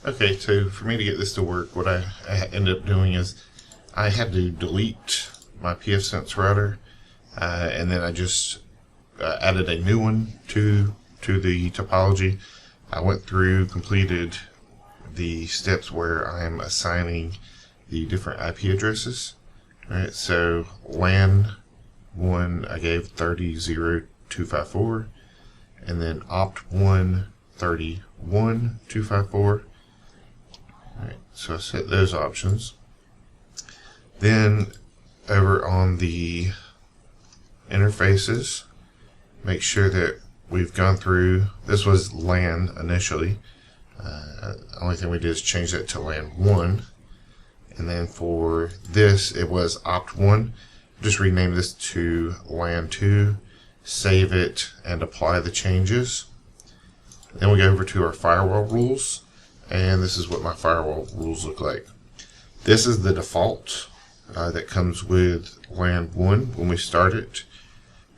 Okay, so for me to get this to work, what I ended up doing is I had to delete my pfSense router, and then I just added a new one to the topology. I went through, completed the steps where I'm assigning the different IP addresses. Alright, so LAN 1 I gave 30.0.254, and then opt 1 31.254. Alright, so I set those options. Then over on the interfaces, make sure that we've gone through, this was LAN initially. Only thing we did is change that to LAN 1. And then for this, it was opt 1. Just rename this to LAN 2, save it, and apply the changes. Then we go over to our firewall rules, and this is what my firewall rules look like. This is the default that comes with LAN 1 when we start it,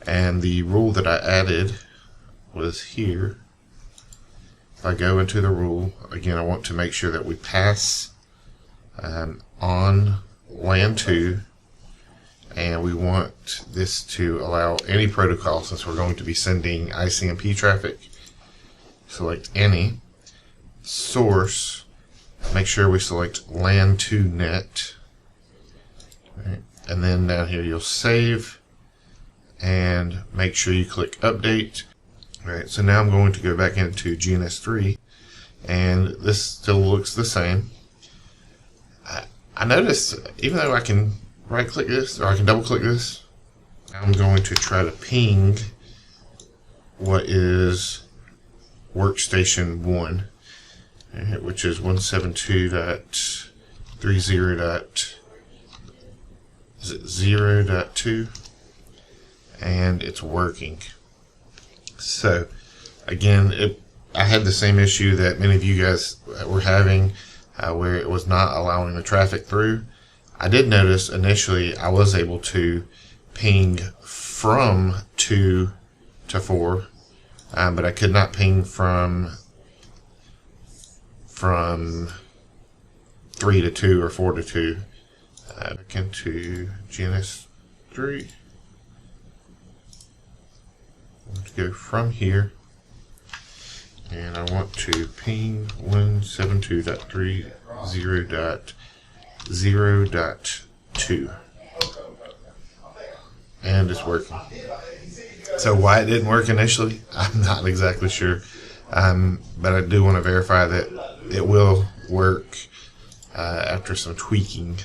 and the rule that I added was here. If I go into the rule, again, I want to make sure that we pass on LAN 2, and we want this to allow any protocol, since we're going to be sending ICMP traffic. Select any. Source, make sure we select LAN 2 net. Right. And then down here you'll save and make sure you click update. Alright, so now I'm going to go back into GNS3, and this still looks the same. I noticed, even though I can right click this, or I can double click this, I'm going to try to ping what is workstation 1, which is 172.30.0.2, and it's working. So again, I had the same issue that many of you guys were having, where it was not allowing the traffic through. I did notice initially I was able to ping from 2 to 4, but I could not ping from 3 to 2 or 4 to 2. Back into GNS3. I want to go from here, and I want to ping 172.30.0.2, and it's working. So why it didn't work initially, I'm not exactly sure, but I do want to verify that it will work after some tweaking.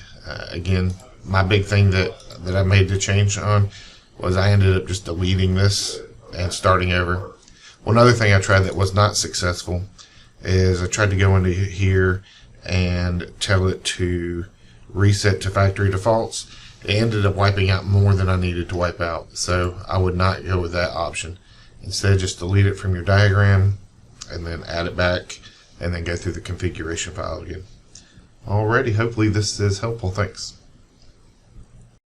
Again, my big thing that I made the change on was I ended up just deleting this and starting over. One other thing I tried that was not successful is I tried to go into here and tell it to reset to factory defaults. It ended up wiping out more than I needed to wipe out, so I would not go with that option. Instead, just delete it from your diagram and then add it back, and then go through the configuration file again. Alrighty, hopefully this is helpful. Thanks.